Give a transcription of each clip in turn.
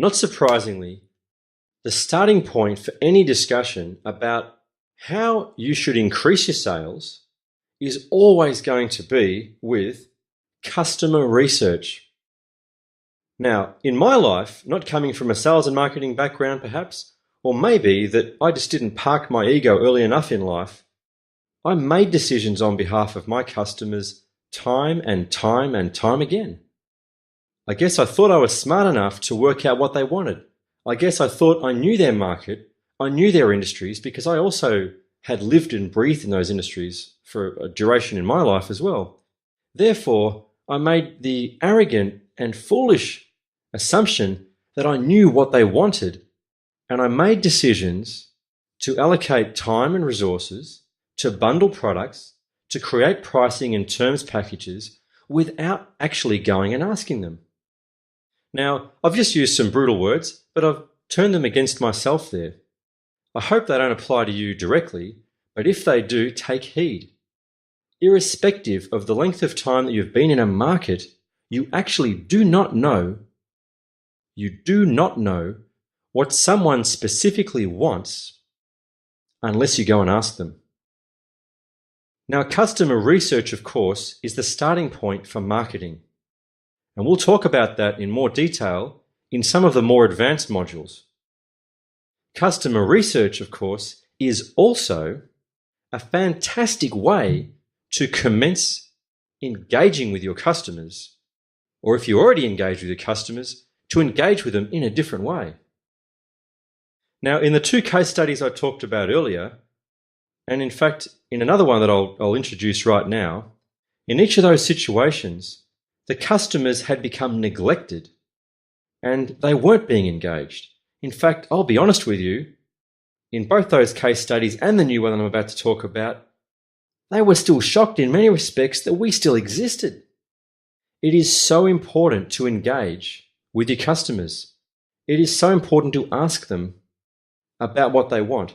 Not surprisingly, the starting point for any discussion about how you should increase your sales is always going to be with customer research. Now, in my life, not coming from a sales and marketing background perhaps, or maybe that I just didn't park my ego early enough in life, I made decisions on behalf of my customers time and time and time again. I guess I thought I was smart enough to work out what they wanted. I guess I thought I knew their market, I knew their industries, because I also had lived and breathed in those industries for a duration in my life as well. Therefore, I made the arrogant and foolish assumption that I knew what they wanted, and I made decisions to allocate time and resources, to bundle products, to create pricing and terms packages without actually going and asking them. Now, I've just used some brutal words, but I've turned them against myself there. I hope they don't apply to you directly, but if they do, take heed. Irrespective of the length of time that you've been in a market, you actually do not know what someone specifically wants unless you go and ask them. Now, customer research, of course, is the starting point for marketing. And we'll talk about that in more detail in some of the more advanced modules. Customer research, of course, is also a fantastic way to commence engaging with your customers, or if you already engage with your customers, to engage with them in a different way. Now, in the two case studies I talked about earlier, and in fact, in another one that I'll introduce right now, in each of those situations, the customers had become neglected and they weren't being engaged. In fact, I'll be honest with you, in both those case studies and the new one I'm about to talk about, they were still shocked in many respects that we still existed. It is so important to engage with your customers. It is so important to ask them about what they want.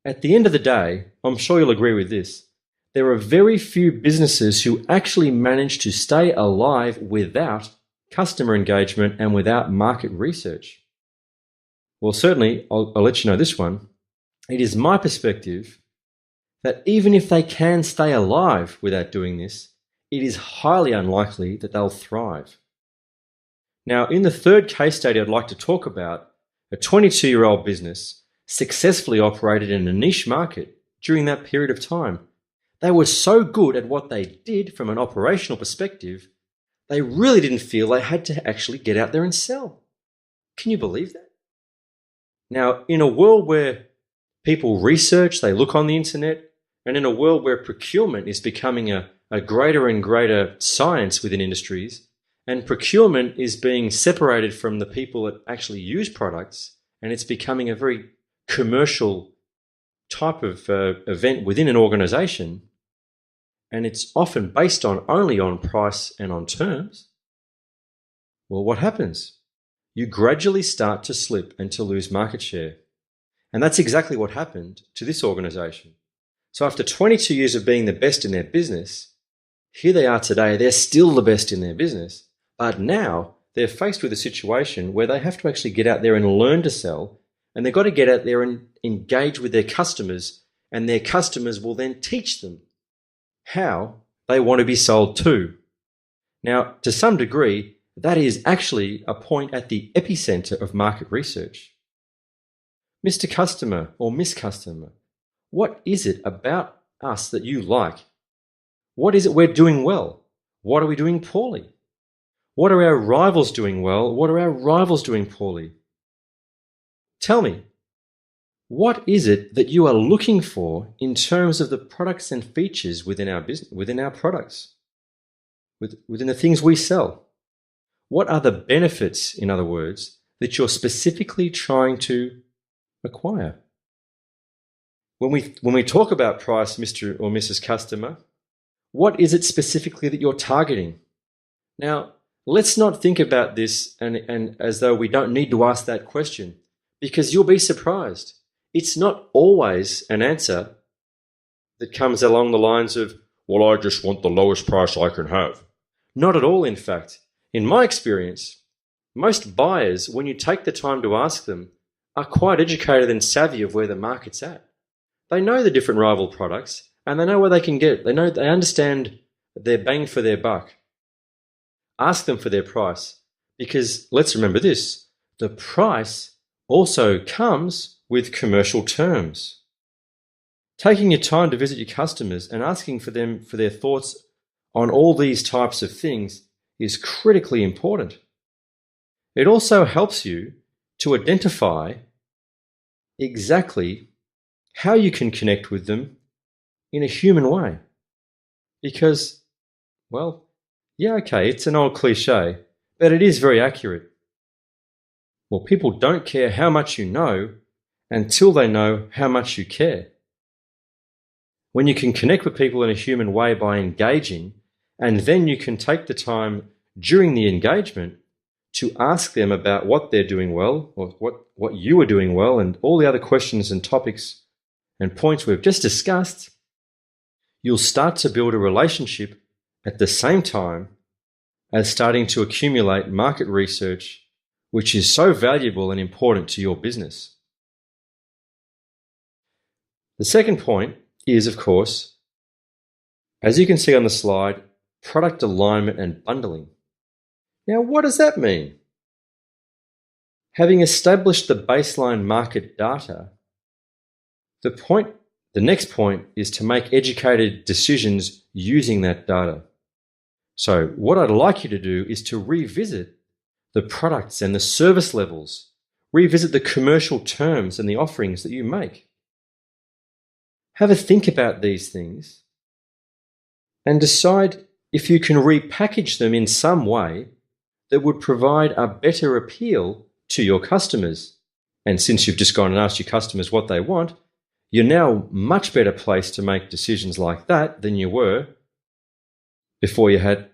At the end of the day, I'm sure you'll agree with this, there are very few businesses who actually manage to stay alive without customer engagement and without market research. Well, certainly, I'll let you know this one. It is my perspective that even if they can stay alive without doing this, it is highly unlikely that they'll thrive. Now, in the third case study I'd like to talk about, a 22-year-old business successfully operated in a niche market during that period of time. They were so good at what they did from an operational perspective, they really didn't feel they had to actually get out there and sell. Can you believe that? Now, in a world where people research, they look on the internet, and in a world where procurement is becoming a greater and greater science within industries, and procurement is being separated from the people that actually use products, and it's becoming a very commercial type of event within an organization, and it's often based only on price and on terms, well, what happens? You gradually start to slip and to lose market share. And that's exactly what happened to this organization. So after 22 years of being the best in their business, here they are today, they're still the best in their business, but now they're faced with a situation where they have to actually get out there and learn to sell, and they've got to get out there and engage with their customers, and their customers will then teach them how they want to be sold to. Now, to some degree, that is actually a point at the epicenter of market research. Mr. Customer or Miss Customer, what is it about us that you like? What is it we're doing well? What are we doing poorly? What are our rivals doing well? What are our rivals doing poorly? Tell me, what is it that you are looking for in terms of the products and features within our business, within our products, within the things we sell? What are the benefits, in other words, that you're specifically trying to acquire? When we talk about price, Mr. or Mrs. Customer, what is it specifically that you're targeting? Now, let's not think about this and as though we don't need to ask that question, because you'll be surprised. It's not always an answer that comes along the lines of, well, I just want the lowest price I can have. Not at all, in fact. In my experience, Most buyers, when you take the time to ask them, are quite educated and savvy of where the market's at. They know the different rival products and they know where they can get. They understand their bang for their buck. Ask them for their price, because let's remember this, the price also comes with commercial terms. Taking your time to visit your customers and asking for them for their thoughts on all these types of things is critically important. It also helps you to identify exactly how you can connect with them in a human way. Because, well, yeah, okay, it's an old cliche, but it is very accurate. Well, people don't care how much you know until they know how much you care. When you can connect with people in a human way by engaging, and then you can take the time during the engagement to ask them about what they're doing well, or what you are doing well, and all the other questions and topics and points we've just discussed, you'll start to build a relationship at the same time as starting to accumulate market research, which is so valuable and important to your business. The second point is, of course, as you can see on the slide, product alignment and bundling. Now, what does that mean? Having established the baseline market data, the next point is to make educated decisions using that data. So what I'd like you to do is to revisit the products and the service levels, revisit the commercial terms and the offerings that you make. Have a think about these things and decide if you can repackage them in some way that would provide a better appeal to your customers. And since you've just gone and asked your customers what they want, you're now much better placed to make decisions like that than you were before you had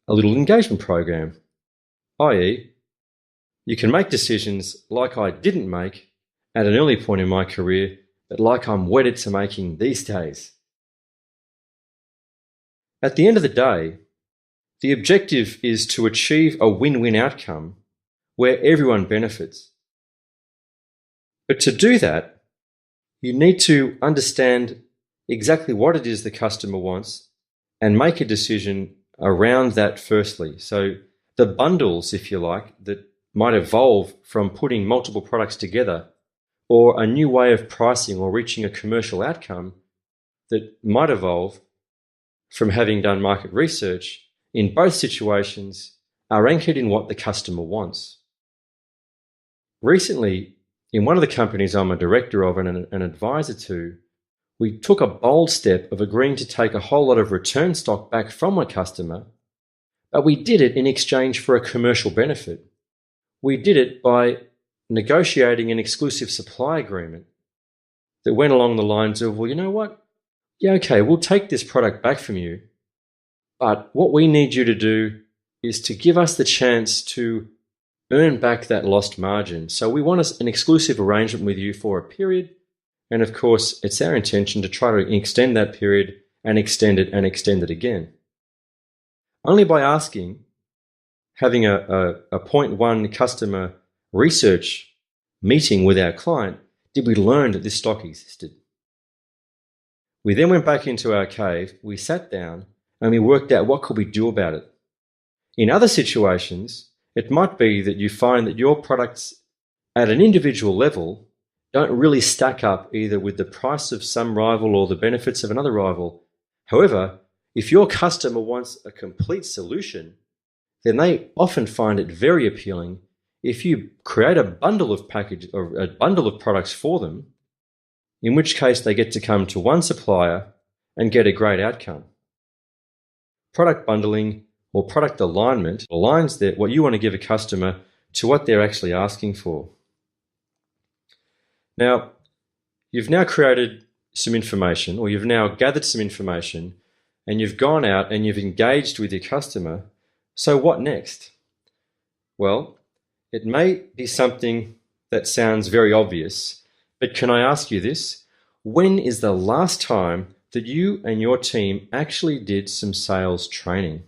a little engagement program. i.e., you can make decisions like I didn't make at an early point in my career, but like I'm wedded to making these days. At the end of the day, the objective is to achieve a win-win outcome where everyone benefits. But to do that, you need to understand exactly what it is the customer wants and make a decision around that firstly. So the bundles, if you like, that might evolve from putting multiple products together, or a new way of pricing or reaching a commercial outcome that might evolve from having done market research, in both situations are anchored in what the customer wants. Recently, in one of the companies I'm a director of and an advisor to, we took a bold step of agreeing to take a whole lot of return stock back from a customer, but we did it in exchange for a commercial benefit. We did it by negotiating an exclusive supply agreement that went along the lines of, well, you know what? Yeah, okay, we'll take this product back from you, but what we need you to do is to give us the chance to earn back that lost margin. So we want an exclusive arrangement with you for a period. And of course, it's our intention to try to extend that period and extend it again. Only by asking, having a 0.1 customer research meeting with our client, did we learn that this stock existed. We then went back into our cave, we sat down, and we worked out what could we do about it. In other situations, it might be that you find that your products at an individual level don't really stack up either with the price of some rival or the benefits of another rival. However, if your customer wants a complete solution, then they often find it very appealing if you create a bundle of products for them, in which case they get to come to one supplier and get a great outcome. Product bundling or product alignment aligns what you want to give a customer to what they're actually asking for. Now, you've now created some information, or you've now gathered some information, and you've gone out and you've engaged with your customer. So what next? Well, it may be something that sounds very obvious, but can I ask you this? When is the last time that you and your team actually did some sales training?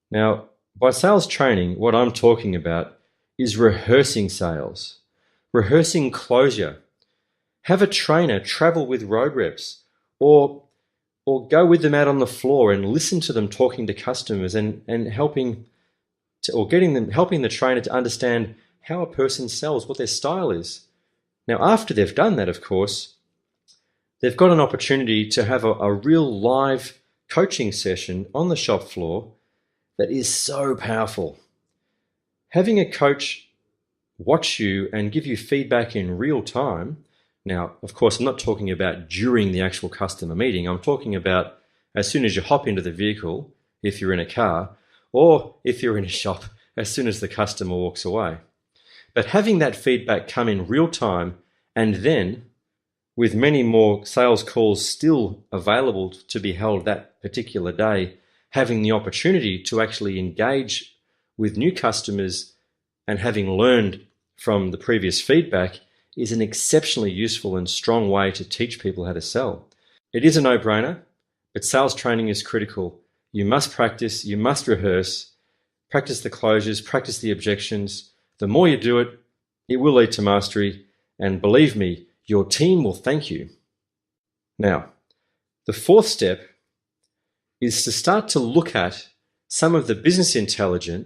Now, By sales training, what I'm talking about is rehearsing sales, rehearsing closure. Have a trainer travel with road reps or go with them out on the floor and listen to them talking to customers and helping the trainer to understand how a person sells, what their style is. Now, after they've done that, of course, they've got an opportunity to have a real live coaching session on the shop floor that is so powerful. Having a coach watch you and give you feedback in real time. Now, of course, I'm not talking about during the actual customer meeting. I'm talking about as soon as you hop into the vehicle, if you're in a car, or if you're in a shop, as soon as the customer walks away. But having that feedback come in real time, and then with many more sales calls still available to be held that particular day, having the opportunity to actually engage with new customers and having learned from the previous feedback is an exceptionally useful and strong way to teach people how to sell. It is a no-brainer, but sales training is critical. You must practice, you must rehearse, practice the closures, practice the objections. The more you do it, it will lead to mastery, and believe me, your team will thank you. Now, the fourth step is to start to look at some of the business intelligence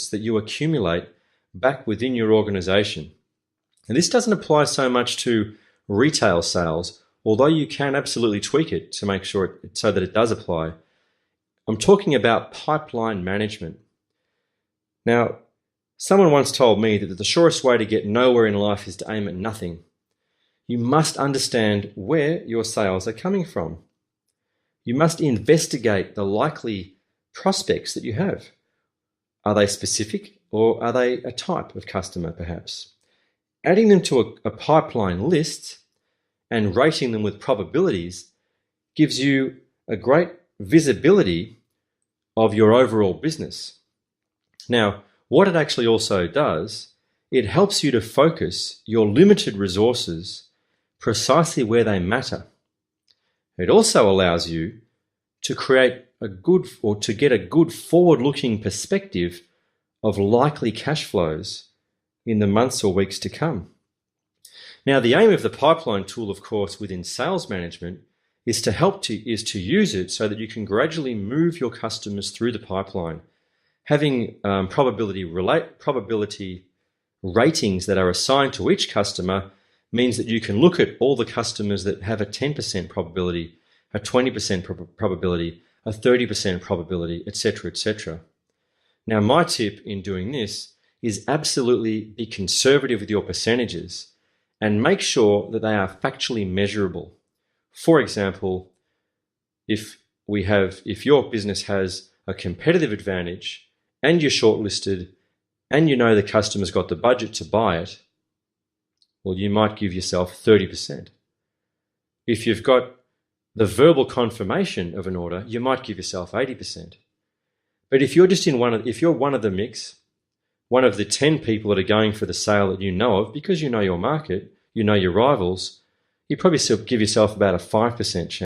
that you accumulate back within your organization. And this doesn't apply so much to retail sales, although you can absolutely tweak it to make sure so that it does apply. I'm talking about pipeline management. Now, someone once told me that the surest way to get nowhere in life is to aim at nothing. You must understand where your sales are coming from. You must investigate the likely prospects that you have. Are they specific, or are they a type of customer perhaps? Adding them to a pipeline list and rating them with probabilities gives you a great visibility of your overall business. Now, what it actually also does, it helps you to focus your limited resources precisely where they matter. It also allows you to create to get a good forward-looking perspective of likely cash flows in the months or weeks to come. Now, the aim of the pipeline tool, of course, within sales management is to use it so that you can gradually move your customers through the pipeline. Having probability ratings that are assigned to each customer means that you can look at all the customers that have a 10% probability, a 20% probability, a 30% probability, etc., etc. Now, my tip in doing this is absolutely be conservative with your percentages and make sure that they are factually measurable. For example, if your business has a competitive advantage and you're shortlisted and you know the customer's got the budget to buy it, well, you might give yourself 30%. If you've got the verbal confirmation of an order, you might give yourself 80%. But if you're one of the mix, one of the 10 people that are going for the sale that you know of, because you know your market, you know your rivals, you probably still give yourself about a 5% chance.